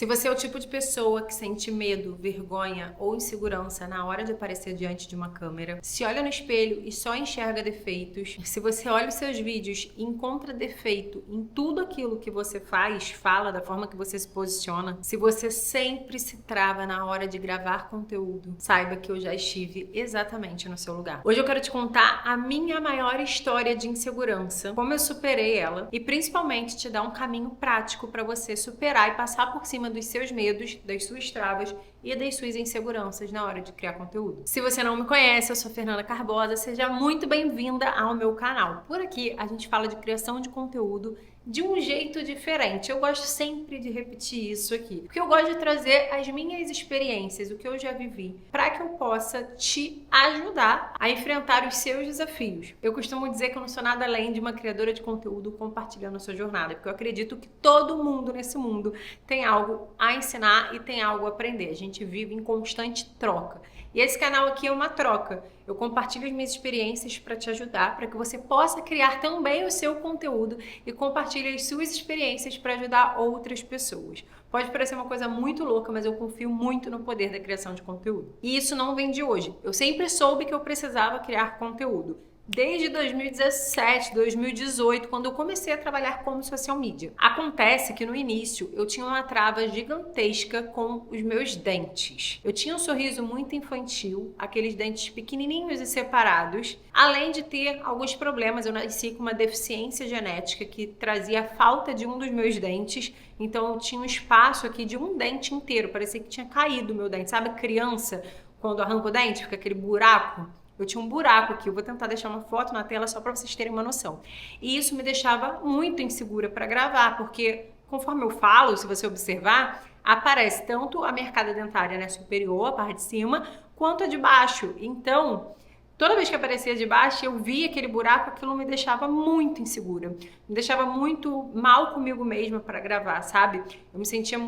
Se você é o tipo de pessoa que sente medo, vergonha ou insegurança na hora de aparecer diante de uma câmera, se olha no espelho e só enxerga defeitos, se você olha os seus vídeos e encontra defeito em tudo aquilo que você faz, fala, da forma que você se posiciona, se você sempre se trava na hora de gravar conteúdo, saiba que eu já estive exatamente no seu lugar. Hoje eu quero te contar a minha maior história de insegurança, como eu superei ela e principalmente te dar um caminho prático para você superar e passar por cima dos seus medos, das suas travas e das suas inseguranças na hora de criar conteúdo. Se você não me conhece, eu sou Fernanda Carbosa, seja muito bem-vinda ao meu canal. Por aqui a gente fala de criação de conteúdo de um jeito diferente. Eu gosto sempre de repetir isso aqui, porque eu gosto de trazer as minhas experiências, o que eu já vivi, para que eu possa te ajudar a enfrentar os seus desafios. Eu costumo dizer que eu não sou nada além de uma criadora de conteúdo compartilhando a sua jornada, porque eu acredito que todo mundo nesse mundo tem algo a ensinar e tem algo a aprender. A gente vive em constante troca. E esse canal aqui é uma troca. Eu compartilho as minhas experiências para te ajudar, para que você possa criar também o seu conteúdo e compartilhe as suas experiências para ajudar outras pessoas. Pode parecer uma coisa muito louca, mas eu confio muito no poder da criação de conteúdo. E isso não vem de hoje. Eu sempre soube que eu precisava criar conteúdo. Desde 2017, 2018, quando eu comecei a trabalhar como social media. Acontece que no início eu tinha uma trava gigantesca com os meus dentes. Eu tinha um sorriso muito infantil, aqueles dentes pequenininhos e separados, além de ter alguns problemas. Eu nasci com uma deficiência genética que trazia a falta de um dos meus dentes, então eu tinha um espaço aqui de um dente inteiro, parecia que tinha caído o meu dente. Sabe criança, quando arranca o dente, fica aquele buraco? Eu tinha um buraco aqui, eu vou tentar deixar uma foto na tela só para vocês terem uma noção. E isso me deixava muito insegura para gravar, porque conforme eu falo, se você observar, aparece tanto a minha arcada dentária, né, superior, a parte de cima, quanto a de baixo. Então, toda vez que aparecia de baixo, eu via aquele buraco, aquilo me deixava muito insegura. Me deixava muito mal comigo mesma para gravar, sabe? Eu me sentia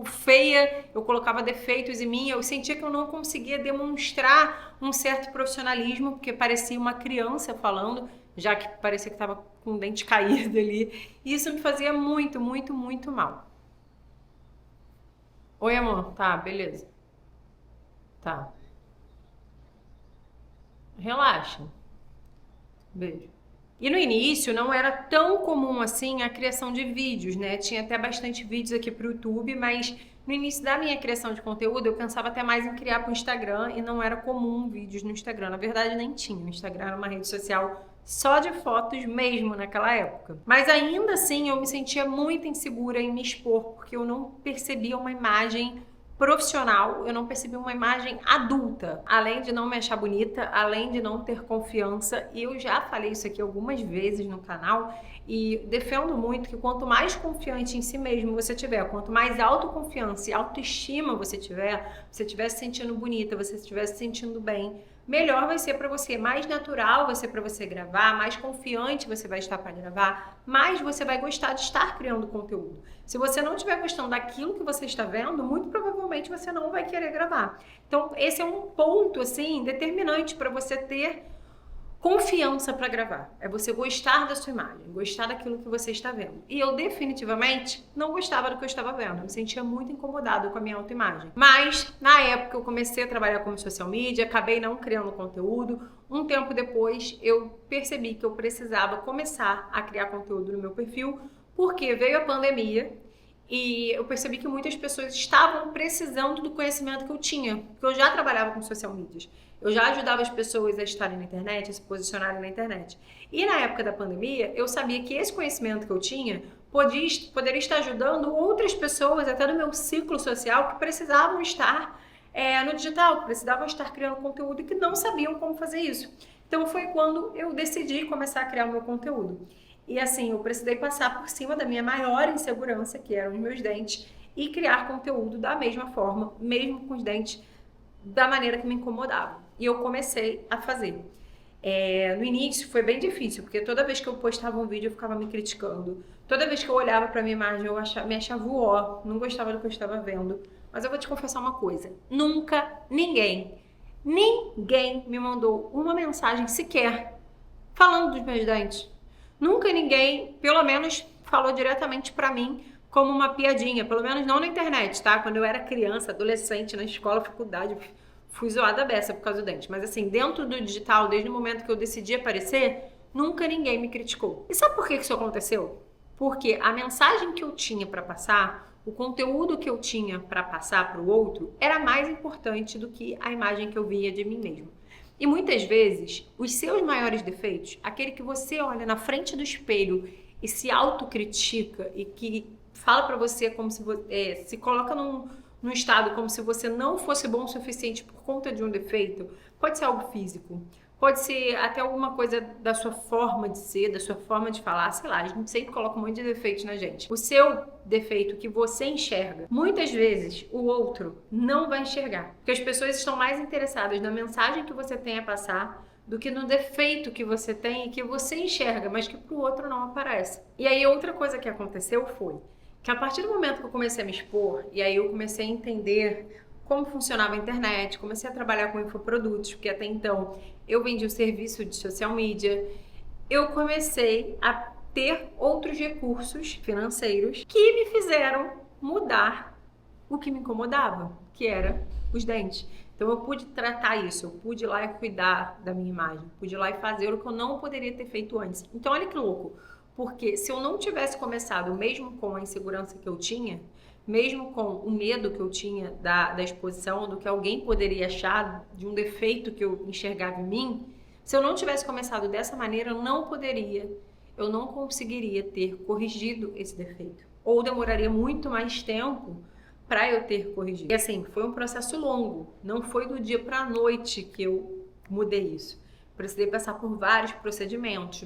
feia, eu colocava defeitos em mim, eu sentia que eu não conseguia demonstrar um certo profissionalismo, porque parecia uma criança falando, já que parecia que estava com o dente caído ali. E isso me fazia muito, muito, muito mal. Oi, amor. Tá, beleza. Tá. Relaxa. Beijo. E no início não era tão comum assim a criação de vídeos, né? Tinha até bastante vídeos aqui pro YouTube, mas no início da minha criação de conteúdo eu pensava até mais em criar pro Instagram e não era comum vídeos no Instagram. Na verdade nem tinha. O Instagram era uma rede social só de fotos mesmo naquela época. Mas ainda assim eu me sentia muito insegura em me expor, porque eu não percebia uma imagem profissional, eu não percebi uma imagem adulta, além de não me achar bonita, além de não ter confiança. E eu já falei isso aqui algumas vezes no canal e defendo muito que quanto mais confiante em si mesmo você tiver, quanto mais autoconfiança e autoestima você estiver se sentindo bonita, você estiver se sentindo bem, melhor vai ser para você, mais natural vai ser para você gravar, mais confiante você vai estar para gravar, mais você vai gostar de estar criando conteúdo. Se você não estiver gostando daquilo que você está vendo, muito provavelmente você não vai querer gravar. Então, esse é um ponto, assim, determinante para você ter confiança para gravar. É você gostar da sua imagem, gostar daquilo que você está vendo. E eu definitivamente não gostava do que eu estava vendo. Eu me sentia muito incomodada com a minha autoimagem. Mas, na época, eu comecei a trabalhar como social media, acabei não criando conteúdo. Um tempo depois, eu percebi que eu precisava começar a criar conteúdo no meu perfil, porque veio a pandemia e eu percebi que muitas pessoas estavam precisando do conhecimento que eu tinha, porque eu já trabalhava com social medias. Eu já ajudava as pessoas a estarem na internet, a se posicionarem na internet. E na época da pandemia, eu sabia que esse conhecimento que eu tinha poderia estar ajudando outras pessoas, até do meu ciclo social, que precisavam estar no digital, que precisavam estar criando conteúdo e que não sabiam como fazer isso. Então foi quando eu decidi começar a criar o meu conteúdo. E assim, eu precisei passar por cima da minha maior insegurança, que eram os meus dentes, e criar conteúdo da mesma forma, mesmo com os dentes, da maneira que me incomodava. E eu comecei a fazer. No início foi bem difícil, porque toda vez que eu postava um vídeo eu ficava me criticando. Toda vez que eu olhava pra minha imagem eu me achava uó, não gostava do que eu estava vendo. Mas eu vou te confessar uma coisa, nunca ninguém me mandou uma mensagem sequer falando dos meus dentes. Nunca ninguém, pelo menos, falou diretamente pra mim como uma piadinha, pelo menos não na internet, tá? Quando eu era criança, adolescente, na escola, faculdade, fui zoada beça por causa do dente. Mas assim, dentro do digital, desde o momento que eu decidi aparecer, nunca ninguém me criticou. E sabe por que isso aconteceu? Porque a mensagem que eu tinha para passar, o conteúdo que eu tinha para passar para o outro, era mais importante do que a imagem que eu via de mim mesmo. E muitas vezes, os seus maiores defeitos, aquele que você olha na frente do espelho e se autocritica e que fala para você como se você se coloca num estado como se você não fosse bom o suficiente por conta de um defeito, pode ser algo físico, pode ser até alguma coisa da sua forma de ser, da sua forma de falar, sei lá, a gente sempre coloca um monte de defeitos na gente. O seu defeito que você enxerga, muitas vezes o outro não vai enxergar, porque as pessoas estão mais interessadas na mensagem que você tem a passar do que no defeito que você tem e que você enxerga, mas que pro outro não aparece. E aí outra coisa que aconteceu foi que a partir do momento que eu comecei a me expor, e aí eu comecei a entender como funcionava a internet, comecei a trabalhar com infoprodutos, porque até então eu vendia o serviço de social media, eu comecei a ter outros recursos financeiros que me fizeram mudar o que me incomodava, que era os dentes. Então eu pude tratar isso, eu pude ir lá e cuidar da minha imagem, pude ir lá e fazer o que eu não poderia ter feito antes. Então olha que louco, porque se eu não tivesse começado, mesmo com a insegurança que eu tinha, mesmo com o medo que eu tinha da exposição, do que alguém poderia achar, de um defeito que eu enxergava em mim, se eu não tivesse começado dessa maneira, eu não conseguiria ter corrigido esse defeito. Ou demoraria muito mais tempo para eu ter corrigido. E assim, foi um processo longo, não foi do dia para a noite que eu mudei isso. Precisei passar por vários procedimentos,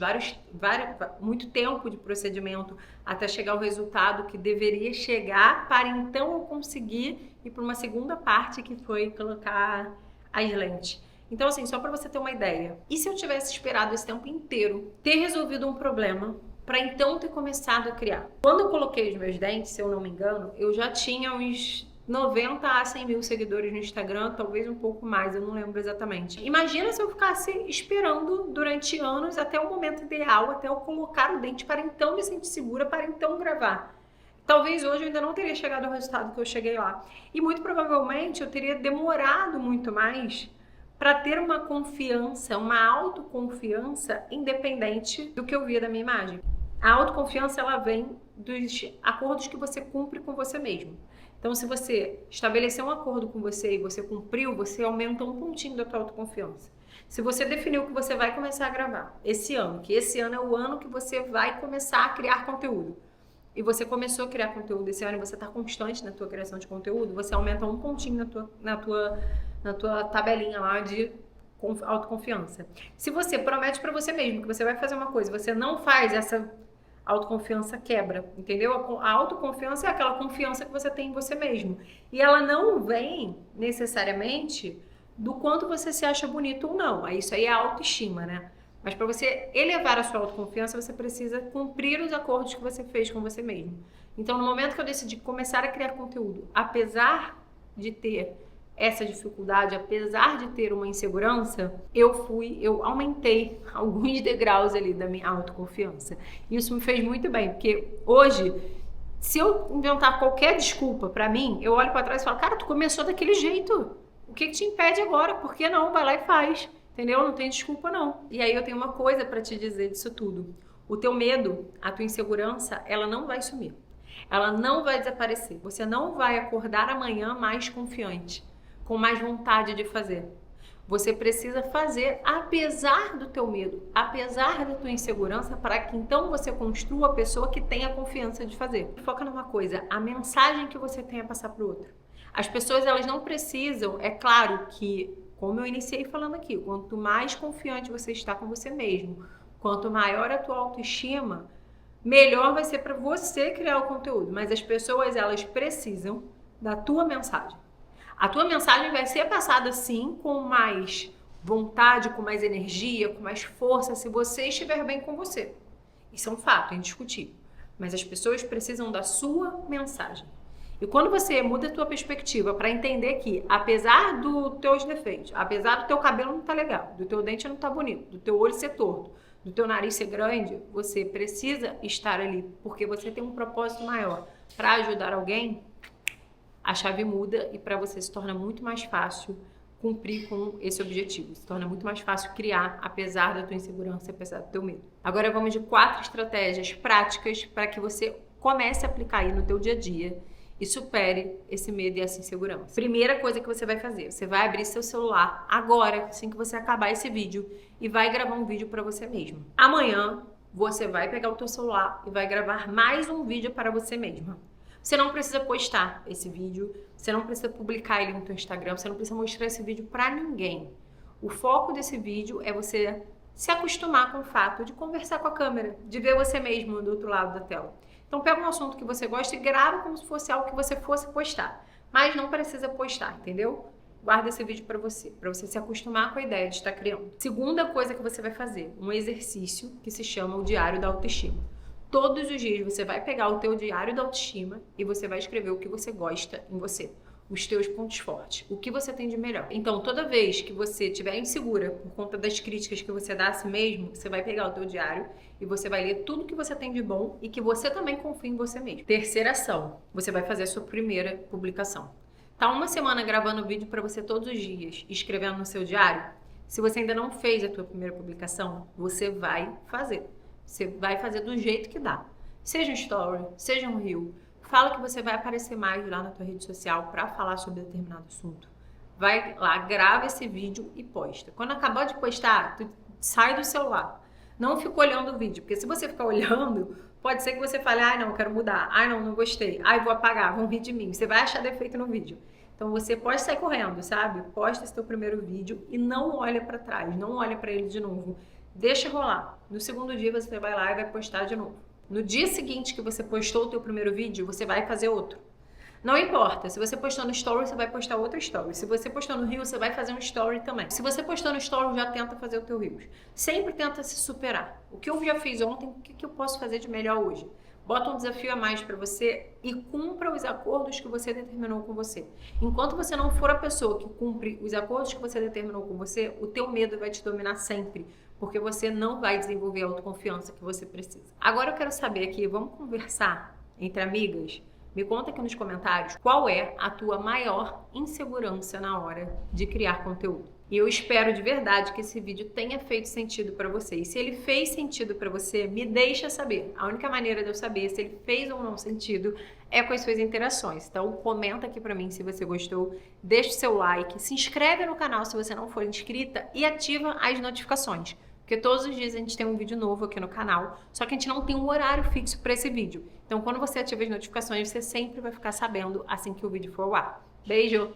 muito tempo de procedimento até chegar ao resultado que deveria chegar para então eu conseguir ir para uma segunda parte que foi colocar as lentes. Então assim, só para você ter uma ideia, e se eu tivesse esperado esse tempo inteiro, ter resolvido um problema para então ter começado a criar? Quando eu coloquei os meus dentes, se eu não me engano, eu já tinha uns 90 a 100 mil seguidores no Instagram, talvez um pouco mais, eu não lembro exatamente. Imagina se eu ficasse esperando durante anos até o momento ideal, até eu colocar o dente para então me sentir segura, para então gravar. Talvez hoje eu ainda não teria chegado ao resultado que eu cheguei lá. E muito provavelmente eu teria demorado muito mais para ter uma confiança, uma autoconfiança independente do que eu via da minha imagem. A autoconfiança, ela vem dos acordos que você cumpre com você mesmo. Então, se você estabeleceu um acordo com você e você cumpriu, você aumenta um pontinho da tua autoconfiança. Se você definiu que você vai começar a gravar esse ano, que esse ano é o ano que você vai começar a criar conteúdo, e você começou a criar conteúdo esse ano e você está constante na tua criação de conteúdo, você aumenta um pontinho na tua tabelinha lá de autoconfiança. Se você promete para você mesmo que você vai fazer uma coisa, você não faz, essa autoconfiança quebra, entendeu? A autoconfiança é aquela confiança que você tem em você mesmo. E ela não vem necessariamente do quanto você se acha bonito ou não. Isso aí é autoestima, né? Mas para você elevar a sua autoconfiança, você precisa cumprir os acordos que você fez com você mesmo. Então, no momento que eu decidi começar a criar conteúdo, apesar de ter essa dificuldade, apesar de ter uma insegurança, eu aumentei alguns degraus ali da minha autoconfiança. Isso me fez muito bem, porque hoje, se eu inventar qualquer desculpa pra mim, eu olho pra trás e falo, cara, tu começou daquele jeito. O que te impede agora? Por que não? Vai lá e faz. Entendeu? Não tem desculpa não. E aí eu tenho uma coisa pra te dizer disso tudo. O teu medo, a tua insegurança, ela não vai sumir. Ela não vai desaparecer. Você não vai acordar amanhã mais confiante, com mais vontade de fazer. Você precisa fazer apesar do teu medo, apesar da tua insegurança, para que então você construa a pessoa que tenha confiança de fazer. Foca numa coisa, a mensagem que você tem a passar para o outro. As pessoas, elas não precisam, é claro que, como eu iniciei falando aqui, quanto mais confiante você está com você mesmo, quanto maior a tua autoestima, melhor vai ser para você criar o conteúdo. Mas as pessoas, elas precisam da tua mensagem. A tua mensagem vai ser passada sim com mais vontade, com mais energia, com mais força, se você estiver bem com você. Isso é um fato, é indiscutível. Mas as pessoas precisam da sua mensagem. E quando você muda a tua perspectiva para entender que, apesar dos teus defeitos, apesar do teu cabelo não estar legal, do teu dente não estar bonito, do teu olho ser torto, do teu nariz ser grande, você precisa estar ali porque você tem um propósito maior para ajudar alguém, a chave muda e para você se torna muito mais fácil cumprir com esse objetivo. Se torna muito mais fácil criar, apesar da tua insegurança, apesar do teu medo. Agora vamos de 4 estratégias práticas para que você comece a aplicar aí no teu dia a dia e supere esse medo e essa insegurança. Primeira coisa que você vai fazer, você vai abrir seu celular agora, assim que você acabar esse vídeo, e vai gravar um vídeo para você mesmo. Amanhã, você vai pegar o teu celular e vai gravar mais um vídeo para você mesma. Você não precisa postar esse vídeo, você não precisa publicar ele no teu Instagram, você não precisa mostrar esse vídeo para ninguém. O foco desse vídeo é você se acostumar com o fato de conversar com a câmera, de ver você mesmo do outro lado da tela. Então pega um assunto que você gosta e grava como se fosse algo que você fosse postar. Mas não precisa postar, entendeu? Guarda esse vídeo para você se acostumar com a ideia de estar criando. Segunda coisa que você vai fazer, um exercício que se chama o Diário da Autoestima. Todos os dias você vai pegar o teu diário da autoestima e você vai escrever o que você gosta em você, os teus pontos fortes, o que você tem de melhor. Então, toda vez que você estiver insegura por conta das críticas que você dá a si mesmo, você vai pegar o teu diário e você vai ler tudo que você tem de bom e que você também confia em você mesmo. Terceira ação, você vai fazer a sua primeira publicação. Tá uma semana gravando vídeo para você todos os dias, escrevendo no seu diário? Se você ainda não fez a tua primeira publicação, você vai fazer. Você vai fazer do jeito que dá. Seja um story, seja um reel. Fala que você vai aparecer mais lá na tua rede social para falar sobre determinado assunto. Vai lá, grava esse vídeo e posta. Quando acabar de postar, tu sai do celular. Não fica olhando o vídeo, porque se você ficar olhando, pode ser que você fale, ai não, quero mudar, ai não gostei, ai vou apagar, vão rir de mim. Você vai achar defeito no vídeo. Então você pode sair correndo, sabe? Posta esse teu primeiro vídeo e não olha para trás, não olha para ele de novo. Deixa rolar. No segundo dia você vai lá e vai postar de novo. No dia seguinte que você postou o teu primeiro vídeo, você vai fazer outro. Não importa, se você postou no story, você vai postar outra story. Se você postou no Reel, você vai fazer um story também. Se você postou no story, já tenta fazer o teu Reels. Sempre tenta se superar. O que eu já fiz ontem, o que eu posso fazer de melhor hoje? Bota um desafio a mais para você e cumpra os acordos que você determinou com você. Enquanto você não for a pessoa que cumpre os acordos que você determinou com você, o teu medo vai te dominar sempre, porque você não vai desenvolver a autoconfiança que você precisa. Agora eu quero saber aqui, vamos conversar entre amigas? Me conta aqui nos comentários qual é a tua maior insegurança na hora de criar conteúdo. E eu espero de verdade que esse vídeo tenha feito sentido para você. E se ele fez sentido para você, me deixa saber. A única maneira de eu saber se ele fez ou não sentido é com as suas interações. Então comenta aqui para mim se você gostou, deixa o seu like, se inscreve no canal se você não for inscrita e ativa as notificações. Porque todos os dias a gente tem um vídeo novo aqui no canal, só que a gente não tem um horário fixo para esse vídeo. Então quando você ativa as notificações, você sempre vai ficar sabendo assim que o vídeo for ao ar. Beijo!